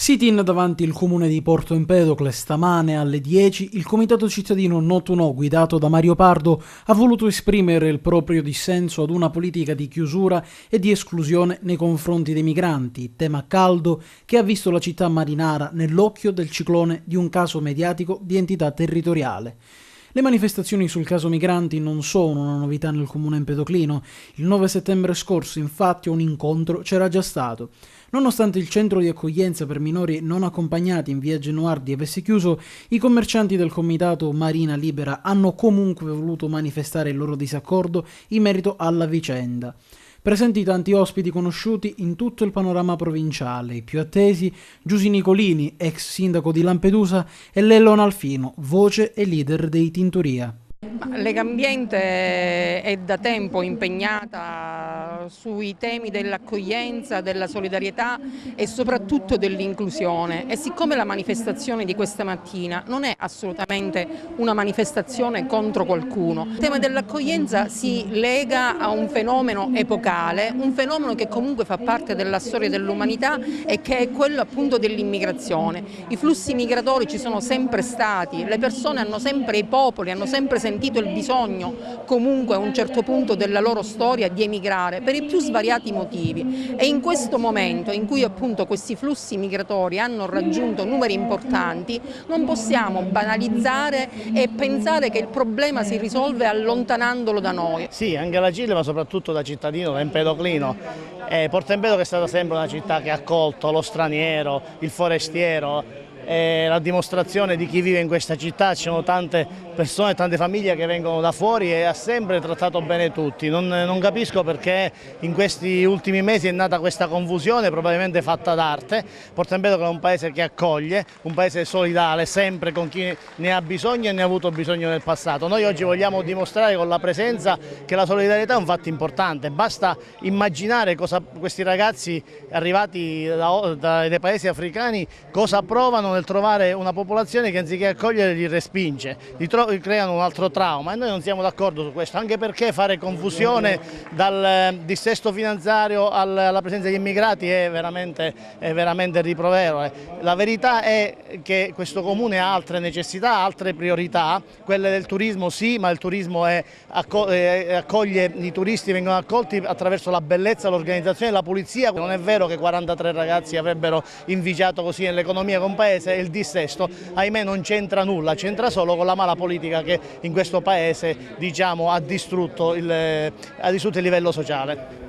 Sit-in davanti il comune di Porto Empedocle stamane alle 10, il comitato cittadino No to No guidato da Mario Pardo ha voluto esprimere il proprio dissenso ad una politica di chiusura e di esclusione nei confronti dei migranti, tema caldo che ha visto la città marinara nell'occhio del ciclone di un caso mediatico di entità territoriale. Le manifestazioni sul caso migranti non sono una novità nel comune empedoclino. Il 9 settembre scorso, infatti, un incontro c'era già stato. Nonostante il centro di accoglienza per minori non accompagnati in via Genuardi avesse chiuso, i commercianti del comitato Marina Libera hanno comunque voluto manifestare il loro disaccordo in merito alla vicenda. Presenti tanti ospiti conosciuti in tutto il panorama provinciale, i più attesi Giusy Nicolini, ex sindaco di Lampedusa, e Lellon Alfino, voce e leader dei Tintoria. Legambiente è da tempo impegnata sui temi dell'accoglienza, della solidarietà e soprattutto dell'inclusione, e siccome la manifestazione di questa mattina non è assolutamente una manifestazione contro qualcuno, il tema dell'accoglienza si lega a un fenomeno epocale, un fenomeno che comunque fa parte della storia dell'umanità e che è quello appunto dell'immigrazione. I flussi migratori ci sono sempre stati, le persone hanno sempre, i popoli hanno sempre sentito il bisogno comunque a un certo punto della loro storia di emigrare per i più svariati motivi, e in questo momento in cui appunto questi flussi migratori hanno raggiunto numeri importanti non possiamo banalizzare e pensare che il problema si risolve allontanandolo da noi. Sì, anche la Cile, ma soprattutto da cittadino empedoclino. Porto Empedocle è stata sempre una città che ha accolto lo straniero, il forestiero. La dimostrazione di chi vive in questa città, ci sono tante persone, tante famiglie che vengono da fuori e ha sempre trattato bene tutti. Non capisco perché in questi ultimi mesi è nata questa confusione, probabilmente fatta d'arte. Porto Empedocle è un paese che accoglie, un paese solidale sempre con chi ne ha bisogno e ne ha avuto bisogno nel passato. Noi oggi vogliamo dimostrare con la presenza che la solidarietà è un fatto importante. Basta immaginare cosa questi ragazzi arrivati dai paesi africani cosa provano nel trovare una popolazione che anziché accogliere li respinge, creano un altro trauma, e noi non siamo d'accordo su questo, anche perché fare confusione dal dissesto finanziario alla presenza di immigrati è veramente riprovevole. La verità è che questo comune ha altre necessità, altre priorità, quelle del turismo sì, ma il turismo accoglie i turisti, vengono accolti attraverso la bellezza, l'organizzazione e la pulizia. Non è vero che 43 ragazzi avrebbero inficiato così nell'economia con paese. Il dissesto, ahimè, non c'entra nulla, c'entra solo con la mala politica che in questo paese, diciamo, ha distrutto il livello sociale.